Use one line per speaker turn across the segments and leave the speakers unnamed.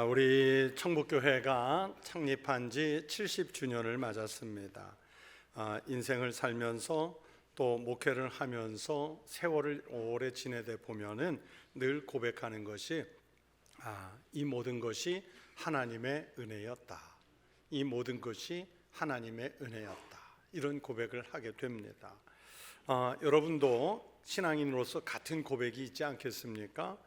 우리 청북교회가 창립한 지 70주년을 맞았습니다. 인생을 살면서 또 목회를 하면서 세월을 오래 지내다 보면은 늘 고백하는 것이 이 모든 것이 하나님의 은혜였다. 이 모든 것이 하나님의 은혜였다. 이런 고백을 하게 됩니다. 여러분도 신앙인으로서 같은 고백이 있지 않겠습니까?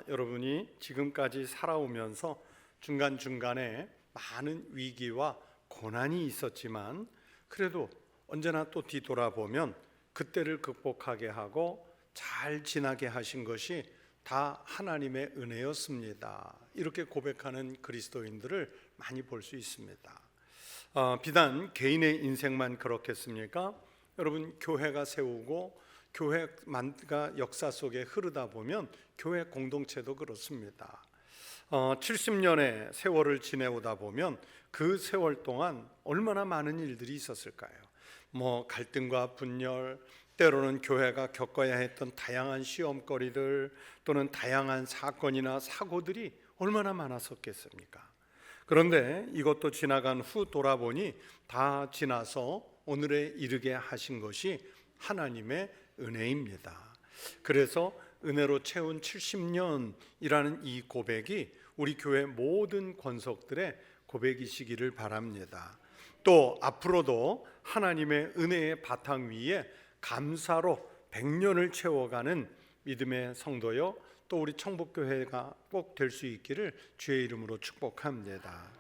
여러분이 지금까지 살아오면서 중간중간에 많은 위기와 고난이 있었지만 그래도 언제나 또 뒤돌아보면 그때를 극복하게 하고 잘 지나게 하신 것이 다 하나님의 은혜였습니다. 이렇게 고백하는 그리스도인들을 많이 볼 수 있습니다. 비단 개인의 인생만 그렇겠습니까? 여러분, 교회가 세우고 교회가 역사 속에 흐르다 보면 교회 공동체도 그렇습니다. 70년의 세월을 지내오다 보면 그 세월 동안 얼마나 많은 일들이 있었을까요? 갈등과 분열, 때로는 교회가 겪어야 했던 다양한 시험거리들 또는 다양한 사건이나 사고들이 얼마나 많았었겠습니까? 그런데 이것도 지나간 후 돌아보니 다 지나서 오늘에 이르게 하신 것이 하나님의 은혜입니다. 그래서 은혜로 채운 70년이라는 이 고백이 우리 교회 모든 권속들의 고백이시기를 바랍니다. 또 앞으로도 하나님의 은혜의 바탕 위에 감사로 100년을 채워가는 믿음의 성도요, 또 우리 청북교회가 꼭 될 수 있기를 주의 이름으로 축복합니다.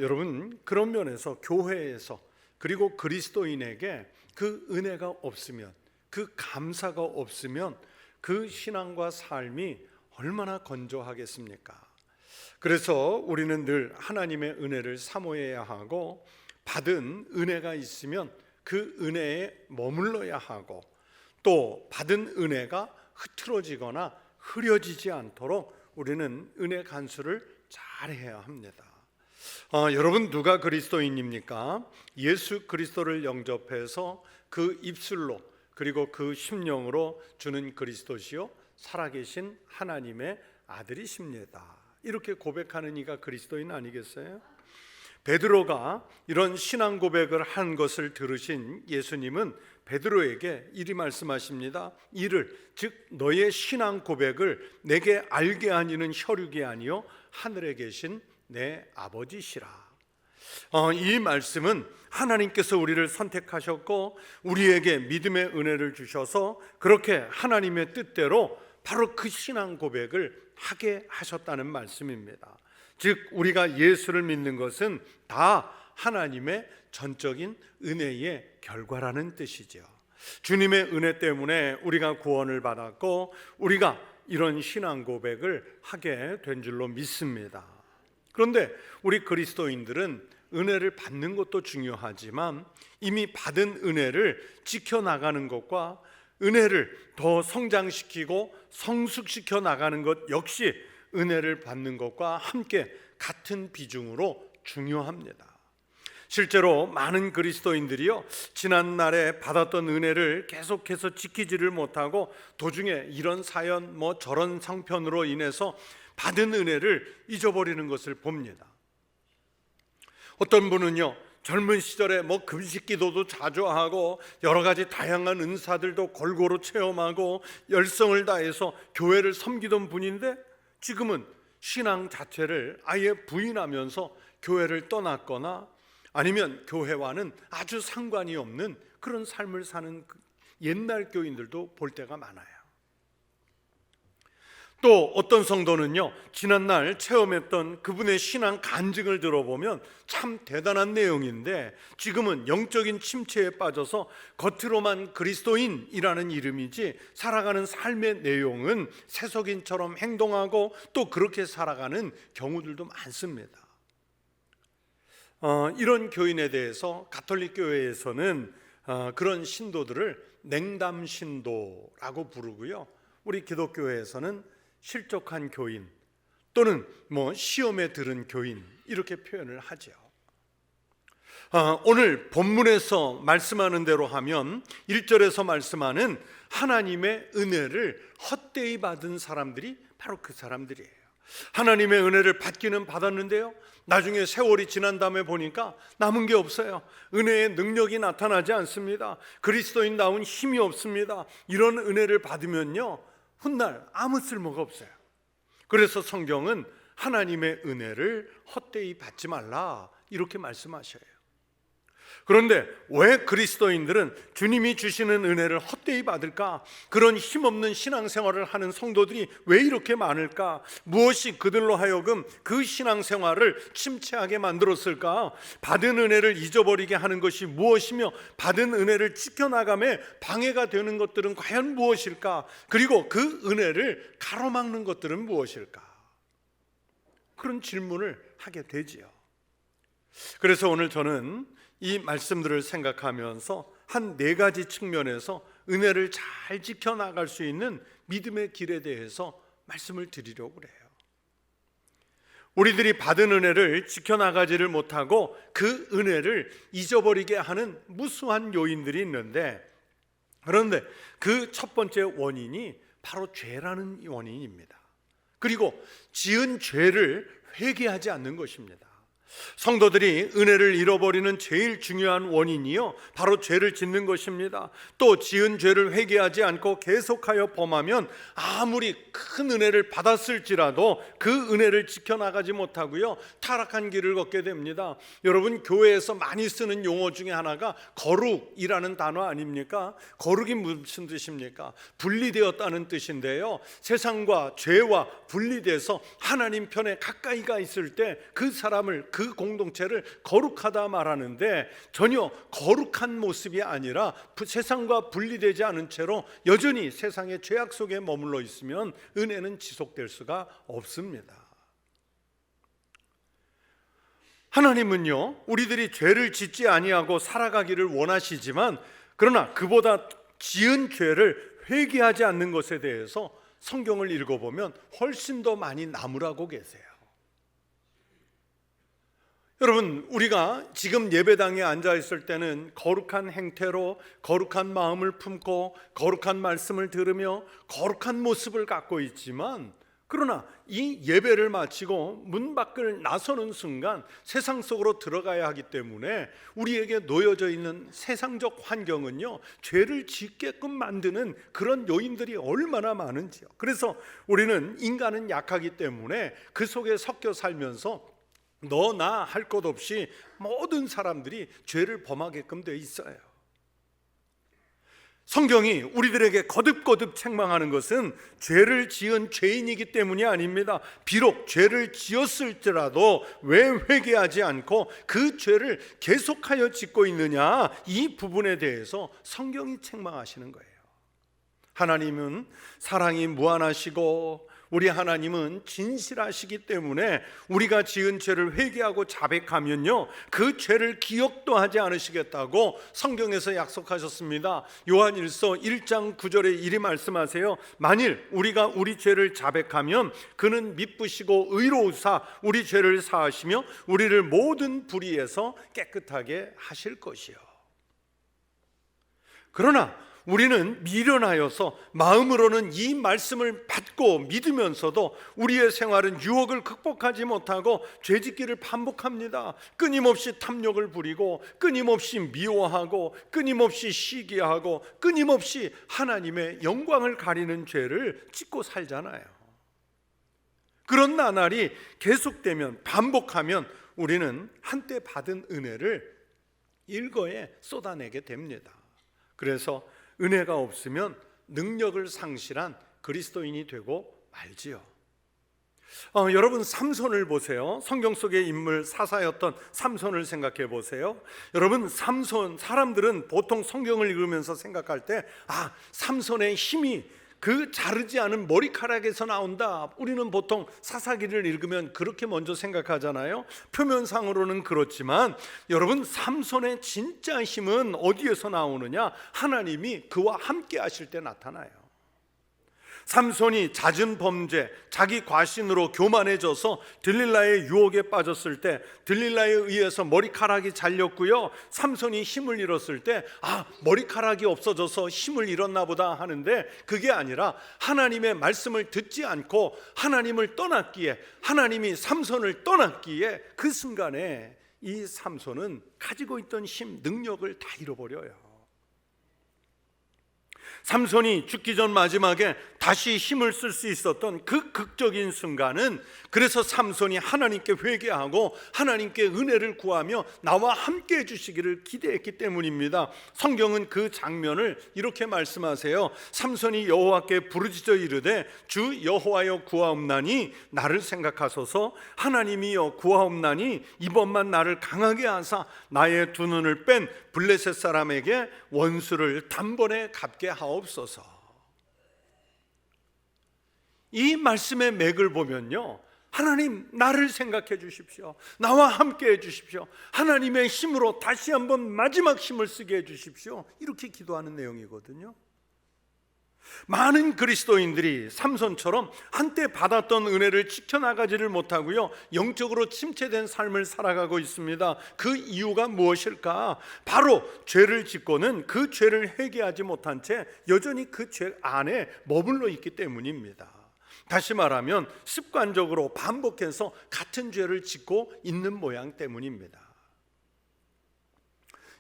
여러분, 그런 면에서 교회에서 그리고 그리스도인에게 그 은혜가 없으면, 그 감사가 없으면 그 신앙과 삶이 얼마나 건조하겠습니까? 그래서 우리는 늘 하나님의 은혜를 사모해야 하고, 받은 은혜가 있으면 그 은혜에 머물러야 하고, 또 받은 은혜가 흐트러지거나 흐려지지 않도록 우리는 은혜 간수를 잘해야 합니다. 여러분, 누가 그리스도인입니까? 예수 그리스도를 영접해서 그 입술로 그리고 그 심령으로 주는 그리스도시요 살아계신 하나님의 아들이십니다. 이렇게 고백하는 이가 그리스도인 아니겠어요? 베드로가 이런 신앙 고백을 한 것을 들으신 예수님은 베드로에게 이리 말씀하십니다. 이를, 즉 너의 신앙 고백을 내게 알게 하니는 혈육이 아니요 하늘에 계신 내 아버지시라. 이 말씀은 하나님께서 우리를 선택하셨고 우리에게 믿음의 은혜를 주셔서 그렇게 하나님의 뜻대로 바로 그 신앙 고백을 하게 하셨다는 말씀입니다. 즉 우리가 예수를 믿는 것은 다 하나님의 전적인 은혜의 결과라는 뜻이죠. 주님의 은혜 때문에 우리가 구원을 받았고 우리가 이런 신앙 고백을 하게 된 줄로 믿습니다. 그런데 우리 그리스도인들은 은혜를 받는 것도 중요하지만 이미 받은 은혜를 지켜나가는 것과 은혜를 더 성장시키고 성숙시켜 나가는 것 역시 은혜를 받는 것과 함께 같은 비중으로 중요합니다. 실제로 많은 그리스도인들이요, 지난날에 받았던 은혜를 계속해서 지키지를 못하고 도중에 이런 사연 저런 상편으로 인해서 받은 은혜를 잊어버리는 것을 봅니다. 어떤 분은요, 젊은 시절에 금식 기도도 자주 하고 여러 가지 다양한 은사들도 골고루 체험하고 열성을 다해서 교회를 섬기던 분인데 지금은 신앙 자체를 아예 부인하면서 교회를 떠났거나 아니면 교회와는 아주 상관이 없는 그런 삶을 사는 옛날 교인들도 볼 때가 많아요. 또 어떤 성도는요, 지난날 체험했던 그분의 신앙 간증을 들어보면 참 대단한 내용인데 지금은 영적인 침체에 빠져서 겉으로만 그리스도인이라는 이름이지 살아가는 삶의 내용은 세속인처럼 행동하고 또 그렇게 살아가는 경우들도 많습니다. 이런 교인에 대해서 가톨릭 교회에서는 그런 신도들을 냉담 신도라고 부르고요, 우리 기독교회에서는 실족한 교인 또는 시험에 들은 교인 이렇게 표현을 하죠. 오늘 본문에서 말씀하는 대로 하면 1절에서 말씀하는 하나님의 은혜를 헛되이 받은 사람들이 바로 그 사람들이에요. 하나님의 은혜를 받기는 받았는데요, 나중에 세월이 지난 다음에 보니까 남은 게 없어요. 은혜의 능력이 나타나지 않습니다. 그리스도인다운 힘이 없습니다. 이런 은혜를 받으면요, 훗날 아무 쓸모가 없어요. 그래서 성경은 하나님의 은혜를 헛되이 받지 말라 이렇게 말씀하셔요. 그런데 왜 그리스도인들은 주님이 주시는 은혜를 헛되이 받을까? 그런 힘없는 신앙생활을 하는 성도들이 왜 이렇게 많을까? 무엇이 그들로 하여금 그 신앙생활을 침체하게 만들었을까? 받은 은혜를 잊어버리게 하는 것이 무엇이며 받은 은혜를 지켜나감에 방해가 되는 것들은 과연 무엇일까? 그리고 그 은혜를 가로막는 것들은 무엇일까? 그런 질문을 하게 되지요. 그래서 오늘 저는 이 말씀들을 생각하면서 한 4가지 측면에서 은혜를 잘 지켜나갈 수 있는 믿음의 길에 대해서 말씀을 드리려고 그래요. 우리들이 받은 은혜를 지켜나가지를 못하고 그 은혜를 잊어버리게 하는 무수한 요인들이 있는데, 그런데 그 첫 번째 원인이 바로 죄라는 원인입니다. 그리고 지은 죄를 회개하지 않는 것입니다. 성도들이 은혜를 잃어버리는 제일 중요한 원인이요, 바로 죄를 짓는 것입니다. 또 지은 죄를 회개하지 않고 계속하여 범하면 아무리 큰 은혜를 받았을지라도 그 은혜를 지켜나가지 못하고요, 타락한 길을 걷게 됩니다. 여러분, 교회에서 많이 쓰는 용어 중에 하나가 거룩이라는 단어 아닙니까? 거룩이 무슨 뜻입니까? 분리되었다는 뜻인데요, 세상과 죄와 분리돼서 하나님 편에 가까이가 있을 때 그 사람을, 그 공동체를 거룩하다 말하는데, 전혀 거룩한 모습이 아니라 세상과 분리되지 않은 채로 여전히 세상의 죄악 속에 머물러 있으면 은혜는 지속될 수가 없습니다. 하나님은요, 우리들이 죄를 짓지 아니하고 살아가기를 원하시지만, 그러나 그보다 지은 죄를 회개하지 않는 것에 대해서 성경을 읽어보면 훨씬 더 많이 나무라고 계세요. 여러분, 우리가 지금 예배당에 앉아 있을 때는 거룩한 행태로 거룩한 마음을 품고 거룩한 말씀을 들으며 거룩한 모습을 갖고 있지만, 그러나 이 예배를 마치고 문 밖을 나서는 순간 세상 속으로 들어가야 하기 때문에 우리에게 놓여져 있는 세상적 환경은요, 죄를 짓게끔 만드는 그런 요인들이 얼마나 많은지요. 그래서 우리는, 인간은 약하기 때문에 그 속에 섞여 살면서 너 나 할 것 없이 모든 사람들이 죄를 범하게끔 돼 있어요. 성경이 우리들에게 거듭거듭 책망하는 것은 죄를 지은 죄인이기 때문이 아닙니다. 비록 죄를 지었을지라도 왜 회개하지 않고 그 죄를 계속하여 짓고 있느냐, 이 부분에 대해서 성경이 책망하시는 거예요. 하나님은 사랑이 무한하시고 우리 하나님은 진실하시기 때문에 우리가 지은 죄를 회개하고 자백하면요, 그 죄를 기억도 하지 않으시겠다고 성경에서 약속하셨습니다. 요한일서 1장 9절에 이리 말씀하세요. 만일 우리가 우리 죄를 자백하면 그는 미쁘시고 의로우사 우리 죄를 사하시며 우리를 모든 불의에서 깨끗하게 하실 것이요. 그러나 우리는 미련하여서 마음으로는 이 말씀을 받고 믿으면서도 우리의 생활은 유혹을 극복하지 못하고 죄짓기를 반복합니다. 끊임없이 탐욕을 부리고 끊임없이 미워하고 끊임없이 시기하고 끊임없이 하나님의 영광을 가리는 죄를 짓고 살잖아요. 그런 나날이 계속되면, 반복하면 우리는 한때 받은 은혜를 일거에 쏟아내게 됩니다. 그래서 은혜가 없으면 능력을 상실한 그리스도인이 되고 말지요. 여러분, 삼손을 보세요. 성경 속의 인물, 사사였던 삼손을 생각해 보세요. 여러분, 삼손, 사람들은 보통 성경을 읽으면서 생각할 때, 삼손의 힘이 그 자르지 않은 머리카락에서 나온다. 우리는 보통 사사기를 읽으면 그렇게 먼저 생각하잖아요. 표면상으로는 그렇지만 여러분, 삼손의 진짜 힘은 어디에서 나오느냐? 하나님이 그와 함께 하실 때 나타나요. 삼손이 잦은 범죄, 자기 과신으로 교만해져서 들릴라의 유혹에 빠졌을 때 들릴라에 의해서 머리카락이 잘렸고요, 삼손이 힘을 잃었을 때 머리카락이 없어져서 힘을 잃었나 보다 하는데, 그게 아니라 하나님의 말씀을 듣지 않고 하나님을 떠났기에, 하나님이 삼손을 떠났기에 그 순간에 이 삼손은 가지고 있던 힘, 능력을 다 잃어버려요. 삼손이 죽기 전 마지막에 다시 힘을 쓸 수 있었던 그 극적인 순간은, 그래서 삼손이 하나님께 회개하고 하나님께 은혜를 구하며 나와 함께 해주시기를 기대했기 때문입니다. 성경은 그 장면을 이렇게 말씀하세요. 삼손이 여호와께 부르짖어 이르되 주 여호와여 구하옵나니 나를 생각하소서. 하나님이여 구하옵나니 이번만 나를 강하게 하사 나의 두 눈을 뺀 블레셋 사람에게 원수를 단번에 갚게 하옵소서. 이 말씀의 맥을 보면요, 하나님 나를 생각해 주십시오. 나와 함께 해 주십시오. 하나님의 힘으로 다시 한번 마지막 힘을 쓰게 해 주십시오. 이렇게 기도하는 내용이거든요. 많은 그리스도인들이 삼손처럼 한때 받았던 은혜를 지켜나가지를 못하고요, 영적으로 침체된 삶을 살아가고 있습니다. 그 이유가 무엇일까? 바로 죄를 짓고는 그 죄를 회개하지 못한 채 여전히 그 죄 안에 머물러 있기 때문입니다. 다시 말하면 습관적으로 반복해서 같은 죄를 짓고 있는 모양 때문입니다.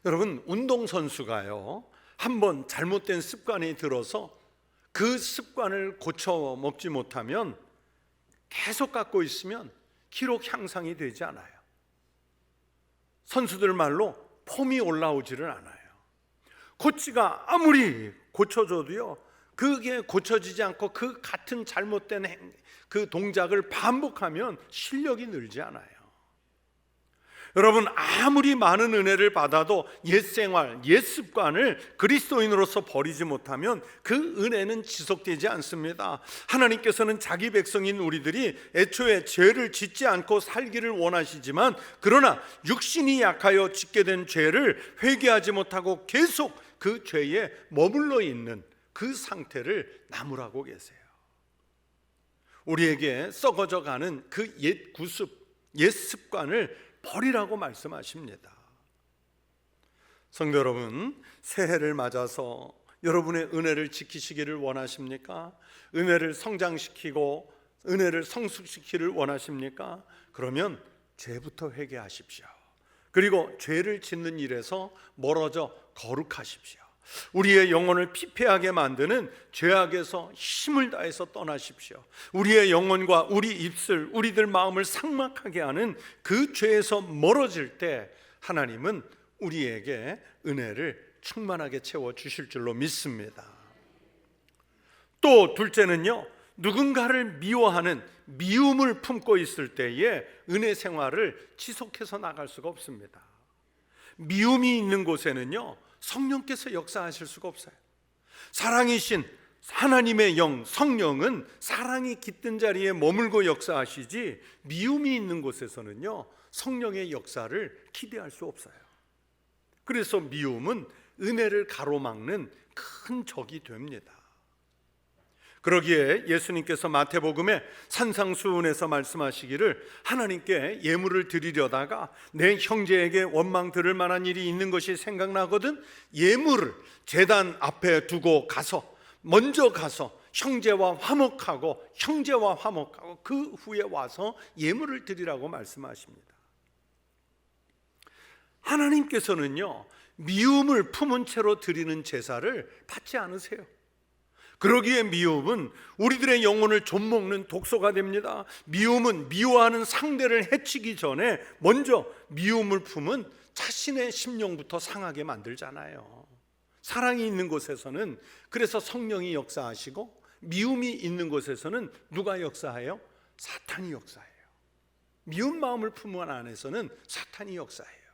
여러분, 운동선수가요, 한번 잘못된 습관이 들어서 그 습관을 고쳐 먹지 못하면, 계속 갖고 있으면 기록 향상이 되지 않아요. 선수들 말로 폼이 올라오지를 않아요. 코치가 아무리 고쳐줘도요, 그게 고쳐지지 않고 그 같은 잘못된 그 동작을 반복하면 실력이 늘지 않아요. 여러분, 아무리 많은 은혜를 받아도 옛 생활, 옛 습관을 그리스도인으로서 버리지 못하면 그 은혜는 지속되지 않습니다. 하나님께서는 자기 백성인 우리들이 애초에 죄를 짓지 않고 살기를 원하시지만, 그러나 육신이 약하여 짓게 된 죄를 회개하지 못하고 계속 그 죄에 머물러 있는 그 상태를 나무라고 계세요. 우리에게 썩어져 가는 그 옛 구습, 옛 습관을 버리라고 말씀하십니다. 성도 여러분, 새해를 맞아서 여러분의 은혜를 지키시기를 원하십니까? 은혜를 성장시키고 은혜를 성숙시키기를 원하십니까? 그러면 죄부터 회개하십시오. 그리고 죄를 짓는 일에서 멀어져 거룩하십시오. 우리의 영혼을 피폐하게 만드는 죄악에서 힘을 다해서 떠나십시오. 우리의 영혼과 우리 입술, 우리들 마음을 삭막하게 하는 그 죄에서 멀어질 때 하나님은 우리에게 은혜를 충만하게 채워주실 줄로 믿습니다. 또 둘째는요, 누군가를 미워하는 미움을 품고 있을 때에 은혜 생활을 지속해서 나갈 수가 없습니다. 미움이 있는 곳에는요, 성령께서 역사하실 수가 없어요. 사랑이신 하나님의 영, 성령은 사랑이 깃든 자리에 머물고 역사하시지, 미움이 있는 곳에서는요, 성령의 역사를 기대할 수 없어요. 그래서 미움은 은혜를 가로막는 큰 적이 됩니다. 그러기에 예수님께서 마태복음에 산상수훈에서 말씀하시기를, 하나님께 예물을 드리려다가 내 형제에게 원망 들을 만한 일이 있는 것이 생각나거든 예물을 제단 앞에 두고 먼저 가서 형제와 화목하고 그 후에 와서 예물을 드리라고 말씀하십니다. 하나님께서는요, 미움을 품은 채로 드리는 제사를 받지 않으세요. 그러기에 미움은 우리들의 영혼을 좀먹는 독소가 됩니다. 미움은 미워하는 상대를 해치기 전에 먼저 미움을 품은 자신의 심령부터 상하게 만들잖아요. 사랑이 있는 곳에서는 그래서 성령이 역사하시고, 미움이 있는 곳에서는 누가 역사해요? 사탄이 역사해요. 미운 마음을 품은 안에서는 사탄이 역사해요.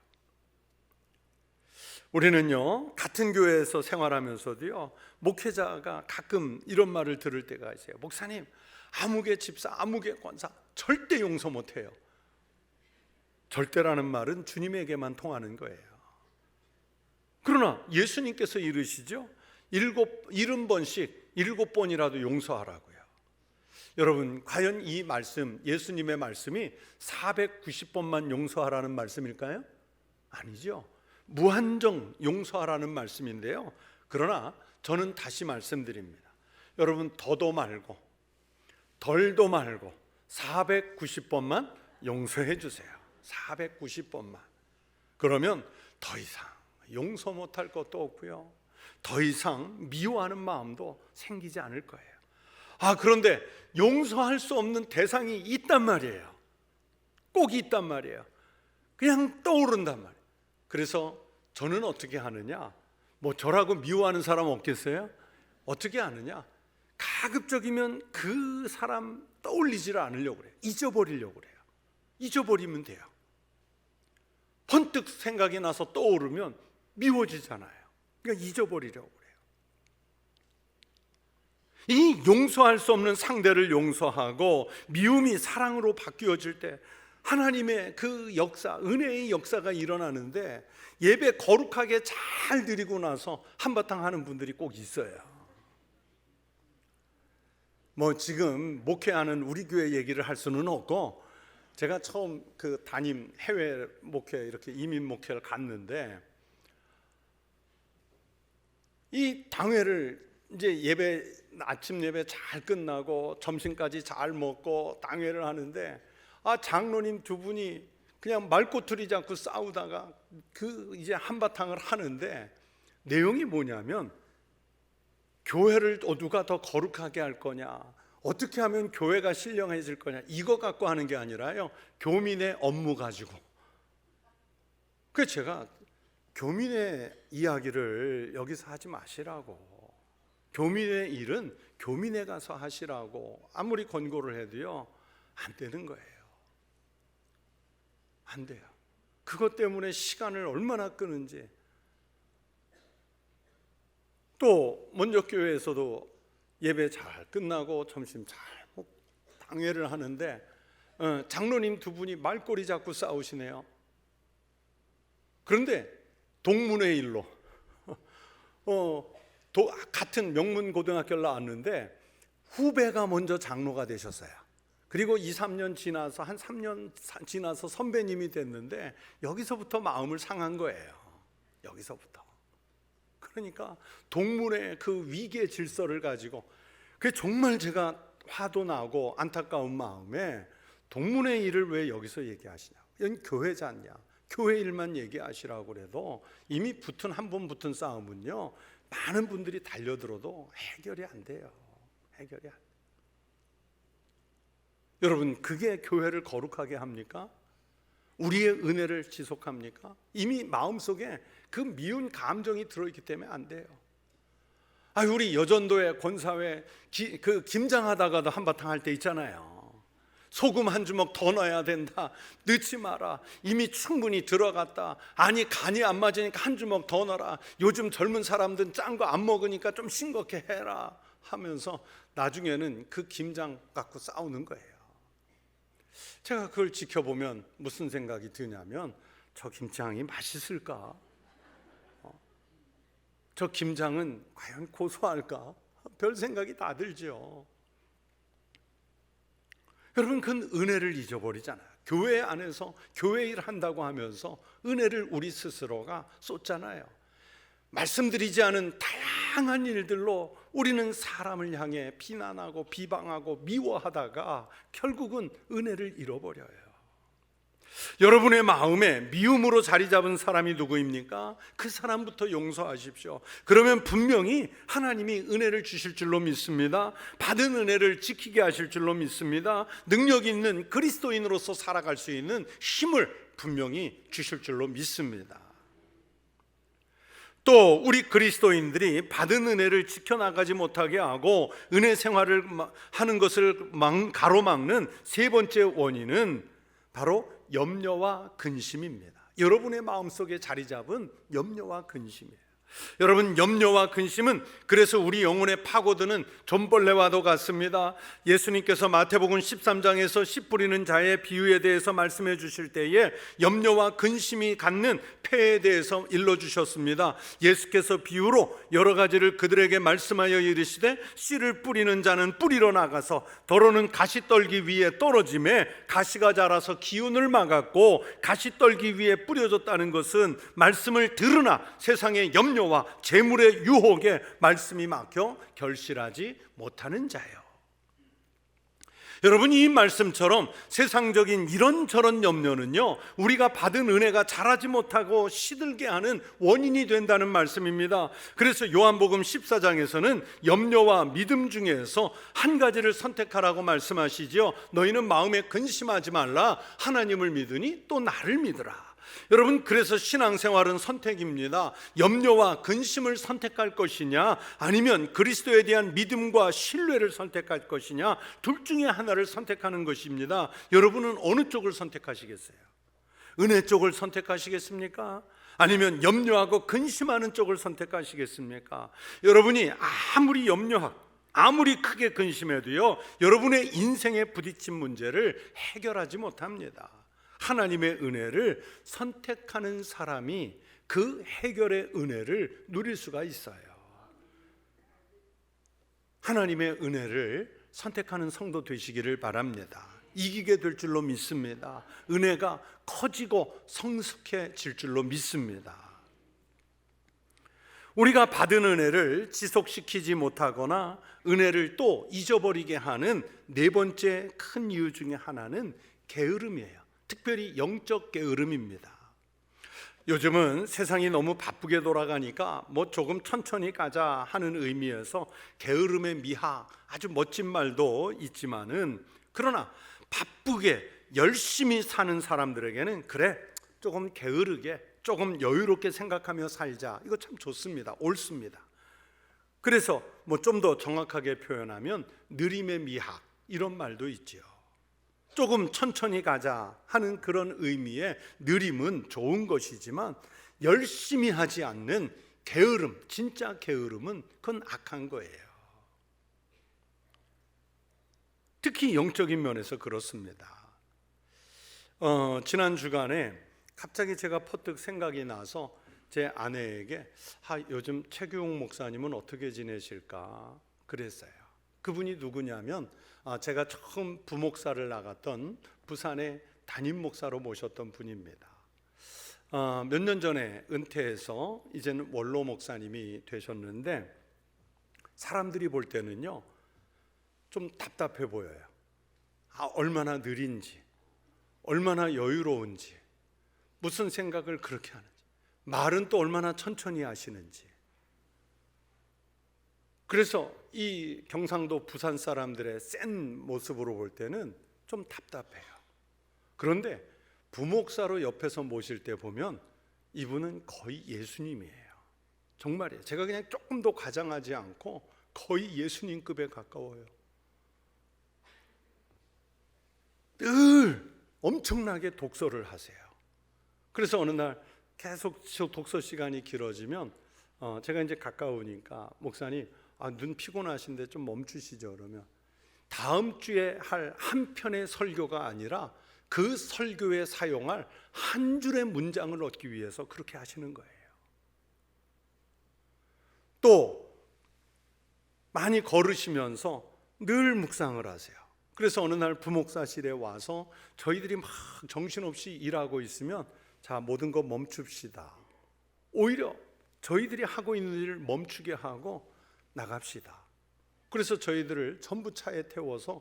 우리는요, 같은 교회에서 생활하면서도요, 목회자가 가끔 이런 말을 들을 때가 있어요. 목사님, 아무개 집사, 아무개 권사 절대 용서 못해요. 절대라는 말은 주님에게만 통하는 거예요. 그러나 예수님께서 이르시죠, 70번씩 7번이라도 용서하라고요. 여러분, 과연 이 말씀, 예수님의 말씀이 490번만 용서하라는 말씀일까요? 아니죠. 무한정 용서하라는 말씀인데요. 그러나 저는 다시 말씀드립니다. 여러분, 더도 말고 덜도 말고 490번만 용서해 주세요. 490번만. 그러면 더 이상 용서 못할 것도 없고요, 더 이상 미워하는 마음도 생기지 않을 거예요. 그런데 용서할 수 없는 대상이 있단 말이에요. 꼭 있단 말이에요. 그냥 떠오른단 말이에요. 그래서 저는 어떻게 하느냐, 저라고 미워하는 사람 없겠어요? 어떻게 하느냐, 가급적이면 그 사람 떠올리지를 않으려고 그래요. 잊어버리려고 그래요. 잊어버리면 돼요. 번뜩 생각이 나서 떠오르면 미워지잖아요. 그러니까 잊어버리려고 그래요. 이 용서할 수 없는 상대를 용서하고 미움이 사랑으로 바뀌어질 때 하나님의 그 역사, 은혜의 역사가 일어나는데, 예배 거룩하게 잘 드리고 나서 한바탕 하는 분들이 꼭 있어요. 지금 목회하는 우리 교회 얘기를 할 수는 없고, 제가 처음 그 담임 해외 목회, 이렇게 이민 목회를 갔는데, 이 당회를 이제 아침 예배 잘 끝나고 점심까지 잘 먹고 당회를 하는데, 장로님 두 분이 그냥 말꼬투리 잡고 싸우다가 이제 한바탕을 하는데, 내용이 뭐냐면, 교회를 누가 더 거룩하게 할 거냐, 어떻게 하면 교회가 신령해질 거냐, 이거 갖고 하는 게 아니라요, 교민의 업무 가지고. 그래서 제가 교민의 이야기를 여기서 하지 마시라고, 교민의 일은 교민에 가서 하시라고 아무리 권고를 해도요, 안 되는 거예요. 안 돼요. 그것 때문에 시간을 얼마나 끄는지. 또 먼저교회에서도 예배 잘 끝나고 점심 잘 먹고 당회를 하는데, 장로님 두 분이 말꼬리 잡고 싸우시네요. 그런데 동문회 일로 같은 명문고등학교를 나왔는데 후배가 먼저 장로가 되셨어요. 그리고 2, 3년 지나서, 한 3년 지나서 선배님이 됐는데, 여기서부터 마음을 상한 거예요. 여기서부터. 그러니까 동문의 그 위계 질서를 가지고, 그게 정말 제가 화도 나고 안타까운 마음에, 동문의 일을 왜 여기서 얘기하시냐, 이건 교회잖냐, 교회 일만 얘기하시라고 그래도 이미 한 번 붙은 싸움은요, 많은 분들이 달려들어도 해결이 안 돼요. 해결이 안 돼요. 여러분, 그게 교회를 거룩하게 합니까? 우리의 은혜를 지속합니까? 이미 마음속에 그 미운 감정이 들어있기 때문에 안 돼요. 우리 여전도의 권사회 김장하다가도 한바탕 할 때 있잖아요. 소금 한 주먹 더 넣어야 된다, 넣지 마라, 이미 충분히 들어갔다, 아니 간이 안 맞으니까 한 주먹 더 넣어라, 요즘 젊은 사람들은 짠 거 안 먹으니까 좀 싱겁게 해라 하면서 나중에는 그 김장 갖고 싸우는 거예요. 제가 그걸 지켜보면 무슨 생각이 드냐면, 저 김장이 맛있을까? 저 김장은 과연 고소할까? 별 생각이 다 들죠. 여러분, 그건 은혜를 잊어버리잖아요. 교회 안에서 교회 일 한다고 하면서 은혜를 우리 스스로가 쏟잖아요. 말씀드리지 않은 다양한 일들로 우리는 사람을 향해 비난하고 비방하고 미워하다가 결국은 은혜를 잃어버려요. 여러분의 마음에 미움으로 자리 잡은 사람이 누구입니까? 그 사람부터 용서하십시오. 그러면 분명히 하나님이 은혜를 주실 줄로 믿습니다. 받은 은혜를 지키게 하실 줄로 믿습니다. 능력 있는 그리스도인으로서 살아갈 수 있는 힘을 분명히 주실 줄로 믿습니다. 또 우리 그리스도인들이 받은 은혜를 지켜나가지 못하게 하고 은혜 생활을 하는 것을 가로막는 세 번째 원인은 바로 염려와 근심입니다. 여러분의 마음속에 자리 잡은 염려와 근심이에요. 여러분, 염려와 근심은 그래서 우리 영혼에 파고드는 좀벌레와도 같습니다. 예수님께서 마태복음 13장에서 씨 뿌리는 자의 비유에 대해서 말씀해 주실 때에 염려와 근심이 갖는 폐에 대해서 일러주셨습니다. 예수께서 비유로 여러 가지를 그들에게 말씀하여 이르시되, 씨를 뿌리는 자는 뿌리러 나가서 더러는 가시떨기 위에 떨어짐에 가시가 자라서 기운을 막았고, 가시떨기 위에 뿌려졌다는 것은 말씀을 들으나 세상의 염려와 재물의 유혹에 말씀이 막혀 결실하지 못하는 자예요. 여러분, 이 말씀처럼 세상적인 이런저런 염려는요, 우리가 받은 은혜가 자라지 못하고 시들게 하는 원인이 된다는 말씀입니다. 그래서 요한복음 14장에서는 염려와 믿음 중에서 한 가지를 선택하라고 말씀하시죠. 너희는 마음에 근심하지 말라. 하나님을 믿으니 또 나를 믿으라. 여러분, 그래서 신앙생활은 선택입니다. 염려와 근심을 선택할 것이냐, 아니면 그리스도에 대한 믿음과 신뢰를 선택할 것이냐, 둘 중에 하나를 선택하는 것입니다. 여러분은 어느 쪽을 선택하시겠어요? 은혜 쪽을 선택하시겠습니까? 아니면 염려하고 근심하는 쪽을 선택하시겠습니까? 여러분이 아무리 염려하고 아무리 크게 근심해도요, 여러분의 인생에 부딪힌 문제를 해결하지 못합니다. 하나님의 은혜를 선택하는 사람이 그 해결의 은혜를 누릴 수가 있어요. 하나님의 은혜를 선택하는 성도 되시기를 바랍니다. 이기게 될 줄로 믿습니다. 은혜가 커지고 성숙해질 줄로 믿습니다. 우리가 받은 은혜를 지속시키지 못하거나 은혜를 또 잊어버리게 하는 네 번째 큰 이유 중에 하나는 게으름이에요. 특별히 영적 게으름입니다. 요즘은 세상이 너무 바쁘게 돌아가니까 뭐 조금 천천히 가자 하는 의미에서 게으름의 미학, 아주 멋진 말도 있지만은, 그러나 바쁘게 열심히 사는 사람들에게는 그래, 조금 게으르게, 조금 여유롭게 생각하며 살자, 이거 참 좋습니다. 옳습니다. 그래서 뭐 좀 더 정확하게 표현하면 느림의 미학, 이런 말도 있지요. 조금 천천히 가자 하는 그런 의미의 느림은 좋은 것이지만, 열심히 하지 않는 게으름, 진짜 게으름은 그건 악한 거예요. 특히 영적인 면에서 그렇습니다. 지난 주간에 갑자기 제가 퍼뜩 생각이 나서 제 아내에게 요즘 최규용 목사님은 어떻게 지내실까 그랬어요. 그분이 누구냐면 제가 처음 부목사를 나갔던 부산의 담임 목사로 모셨던 분입니다. 몇 년 전에 은퇴해서 이제는 원로 목사님이 되셨는데, 사람들이 볼 때는요 좀 답답해 보여요. 얼마나 느린지, 얼마나 여유로운지, 무슨 생각을 그렇게 하는지, 말은 또 얼마나 천천히 하시는지. 그래서 이 경상도 부산 사람들의 센 모습으로 볼 때는 좀 답답해요. 그런데 부목사로 옆에서 모실 때 보면 이분은 거의 예수님이에요. 정말이에요. 제가 그냥 조금 더 과장하지 않고 거의 예수님급에 가까워요. 늘 엄청나게 독서를 하세요. 그래서 어느 날 계속 독서 시간이 길어지면 제가 이제 가까우니까, 목사님 눈 피곤하신데 좀 멈추시죠. 그러면 다음 주에 할 한 편의 설교가 아니라 그 설교에 사용할 한 줄의 문장을 얻기 위해서 그렇게 하시는 거예요. 또 많이 걸으시면서 늘 묵상을 하세요. 그래서 어느 날 부목사실에 와서 저희들이 막 정신없이 일하고 있으면, 자, 모든 거 멈춥시다. 오히려 저희들이 하고 있는 일을 멈추게 하고 나갑시다. 그래서 저희들을 전부 차에 태워서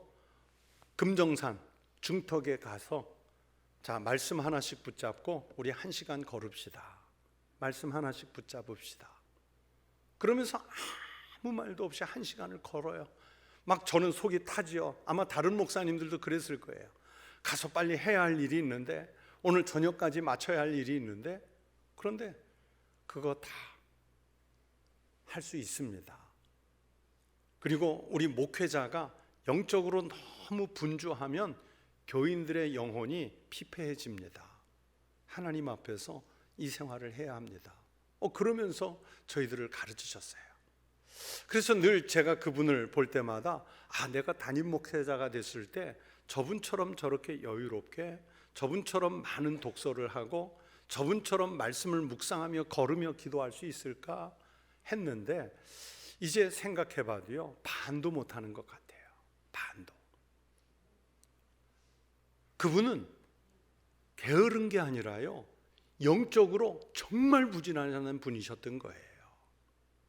금정산 중턱에 가서, 자, 말씀 하나씩 붙잡고 우리 1시간 걸읍시다. 말씀 하나씩 붙잡읍시다. 그러면서 아무 말도 없이 1시간을 걸어요. 막 저는 속이 타지요. 아마 다른 목사님들도 그랬을 거예요. 가서 빨리 해야 할 일이 있는데, 오늘 저녁까지 마쳐야 할 일이 있는데, 그런데 그거 다 할 수 있습니다. 그리고 우리 목회자가 영적으로 너무 분주하면 교인들의 영혼이 피폐해집니다. 하나님 앞에서 이 생활을 해야 합니다. 그러면서 저희들을 가르치셨어요. 그래서 늘 제가 그분을 볼 때마다 내가 담임 목회자가 됐을 때 저분처럼 저렇게 여유롭게, 저분처럼 많은 독서를 하고, 저분처럼 말씀을 묵상하며 걸으며 기도할 수 있을까 했는데, 이제 생각해봐도요, 반도 못하는 것 같아요. 반도. 그분은 게으른 게 아니라요, 영적으로 정말 부진하는 분이셨던 거예요.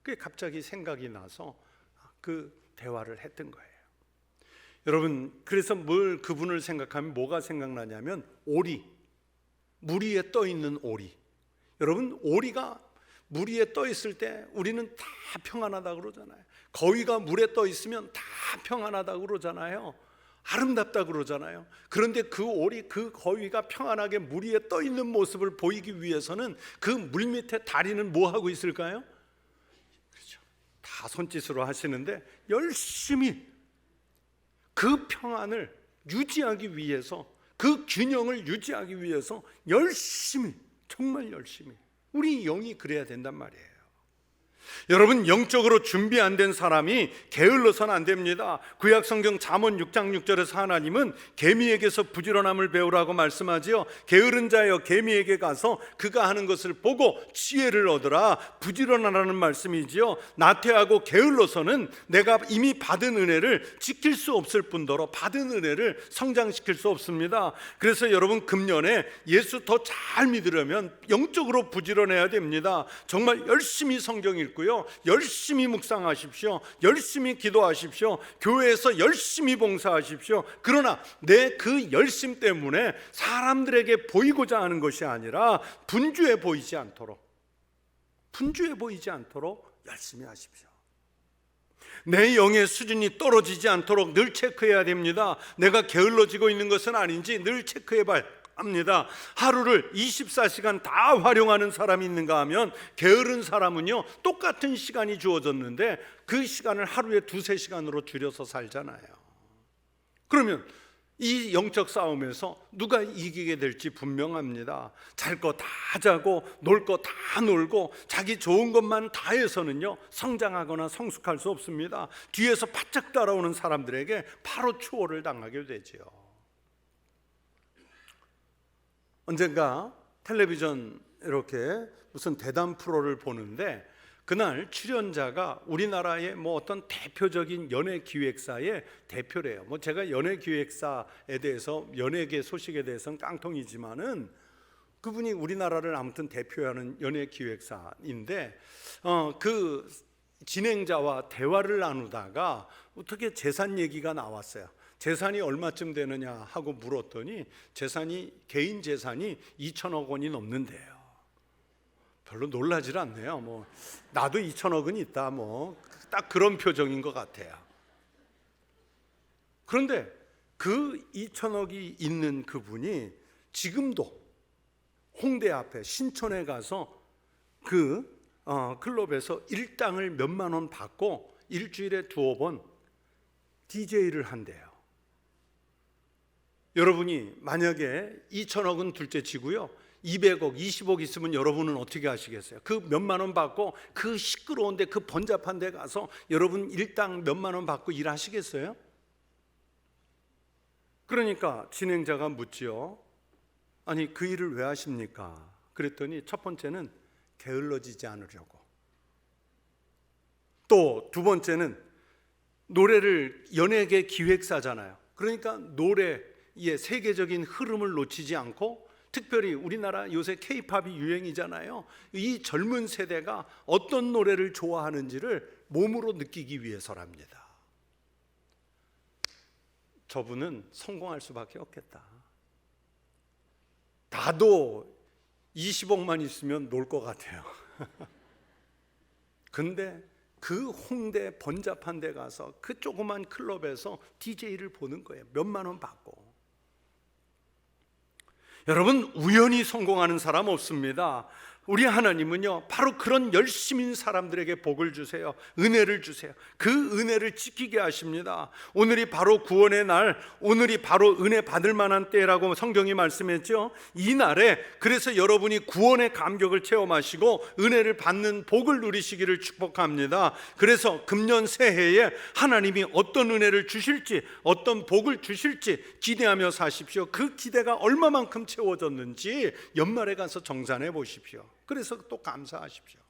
그게 갑자기 생각이 나서 그 대화를 했던 거예요. 여러분, 그래서 뭘 그분을 생각하면 뭐가 생각나냐면 오리, 물 위에 떠 있는 오리. 여러분, 오리가 물 위에 떠 있을 때 우리는 다 평안하다 그러잖아요. 거위가 물에 떠 있으면 다 평안하다 그러잖아요. 아름답다 그러잖아요. 그런데 그 오리, 그 거위가 평안하게 물 위에 떠 있는 모습을 보이기 위해서는 그 물 밑에 다리는 뭐 하고 있을까요? 그렇죠. 다 손짓으로 하시는데 열심히 그 평안을 유지하기 위해서, 그 균형을 유지하기 위해서 열심히, 정말 열심히, 우리 영이 그래야 된단 말이에요. 여러분, 영적으로 준비 안 된 사람이 게을러서는 안 됩니다. 구약성경 잠언 6장 6절에서 하나님은 개미에게서 부지런함을 배우라고 말씀하지요. 게으른 자여 개미에게 가서 그가 하는 것을 보고 지혜를 얻으라. 부지런하라는 말씀이지요. 나태하고 게을러서는 내가 이미 받은 은혜를 지킬 수 없을 뿐더러 받은 은혜를 성장시킬 수 없습니다. 그래서 여러분, 금년에 예수 더 잘 믿으려면 영적으로 부지런해야 됩니다. 정말 열심히 성경 읽고요, 열심히 묵상하십시오. 열심히 기도하십시오. 교회에서 열심히 봉사하십시오. 그러나 내 그 열심 때문에 사람들에게 보이고자 하는 것이 아니라 분주해 보이지 않도록 열심히 하십시오. 내 영의 수준이 떨어지지 않도록 늘 체크해야 됩니다. 내가 게을러지고 있는 것은 아닌지 늘 체크해봐야 합니다. 하루를 24시간 다 활용하는 사람이 있는가 하면, 게으른 사람은요, 똑같은 시간이 주어졌는데 그 시간을 하루에 2-3시간으로 줄여서 살잖아요. 그러면 이 영적 싸움에서 누가 이기게 될지 분명합니다. 잘 거 다 자고 놀 거 다 놀고 자기 좋은 것만 다 해서는요, 성장하거나 성숙할 수 없습니다. 뒤에서 바짝 따라오는 사람들에게 바로 추월을 당하게 되지요. 언젠가 텔레비전 이렇게 무슨 대담 프로를 보는데, 그날 출연자가 우리나라의 어떤 대표적인 연예기획사의 대표래요. 제가 연예기획사에 대해서, 연예계 소식에 대해서는 깡통이지만은 그분이 우리나라를 아무튼 대표하는 연예기획사인데, 그 진행자와 대화를 나누다가 어떻게 재산 얘기가 나왔어요. 재산이 얼마쯤 되느냐 하고 물었더니 개인 재산이 2천억 원이 넘는데요. 별로 놀라질 않네요. 나도 2천억은 있다, 딱 그런 표정인 것 같아요. 그런데 그 2천억이 있는 그분이 지금도 홍대 앞에 신촌에 가서 그 클럽에서 일당을 몇만 원 받고 일주일에 2번 DJ를 한대요. 여러분이 만약에 2천억은 둘째 치고요, 200억, 20억 있으면 여러분은 어떻게 하시겠어요? 그 몇만 원 받고 그 시끄러운데, 그 번잡한 데 가서 여러분 일당 몇만 원 받고 일하시겠어요? 그러니까 진행자가 묻지요. 아니, 그 일을 왜 하십니까? 그랬더니 첫 번째는 게을러지지 않으려고, 또 두 번째는 노래를, 연예계 기획사잖아요. 그러니까 노래의 세계적인 흐름을 놓치지 않고, 특별히 우리나라 요새 K-팝이 유행이잖아요. 이 젊은 세대가 어떤 노래를 좋아하는지를 몸으로 느끼기 위해서랍니다. 저분은 성공할 수밖에 없겠다. 나도 20억만 있으면 놀 것 같아요. 근데 그 홍대 번잡한 데 가서 그 조그만 클럽에서 DJ를 보는 거예요. 몇만 원 받고. 여러분, 우연히 성공하는 사람 없습니다. 우리 하나님은요, 바로 그런 열심인 사람들에게 복을 주세요. 은혜를 주세요. 그 은혜를 지키게 하십니다. 오늘이 바로 구원의 날, 오늘이 바로 은혜 받을 만한 때라고 성경이 말씀했죠. 이 날에 그래서 여러분이 구원의 감격을 체험하시고 은혜를 받는 복을 누리시기를 축복합니다. 그래서 금년 새해에 하나님이 어떤 은혜를 주실지, 어떤 복을 주실지 기대하며 사십시오. 그 기대가 얼마만큼 채워졌는지 연말에 가서 정산해 보십시오. 그래서 또 감사하십시오.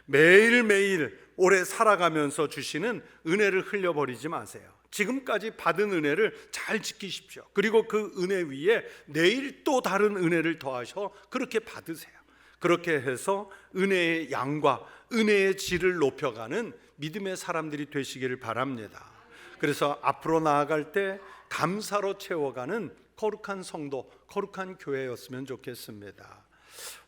매일매일 올해 살아가면서 주시는 은혜를 흘려버리지 마세요. 지금까지 받은 은혜를 잘 지키십시오. 그리고 그 은혜 위에 내일 또 다른 은혜를 더하셔 그렇게 받으세요. 그렇게 해서 은혜의 양과 은혜의 질을 높여가는 믿음의 사람들이 되시기를 바랍니다. 그래서 앞으로 나아갈 때 감사로 채워가는 거룩한 성도, 거룩한 교회였으면 좋겠습니다.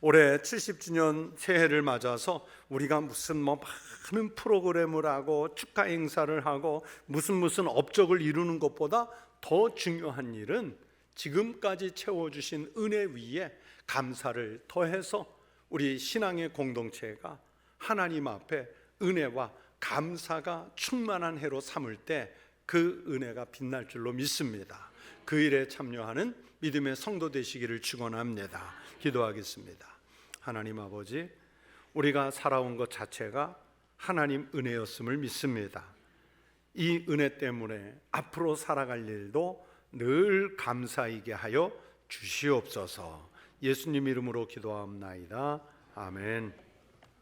올해 70주년 새해를 맞아서 우리가 무슨 많은 프로그램을 하고 축하 행사를 하고 무슨 업적을 이루는 것보다 더 중요한 일은 지금까지 채워주신 은혜 위에 감사를 더해서 우리 신앙의 공동체가 하나님 앞에 은혜와 감사가 충만한 해로 삼을 때 그 은혜가 빛날 줄로 믿습니다. 그 일에 참여하는 믿음의 성도 되시기를 축원합니다. 기도하겠습니다. 하나님 아버지, 우리가 살아온 것 자체가 하나님 은혜였음을 믿습니다. 이 은혜 때문에 앞으로 살아갈 일도 늘 감사이게 하여 주시옵소서. 예수님 이름으로 기도하옵나이다. 아멘.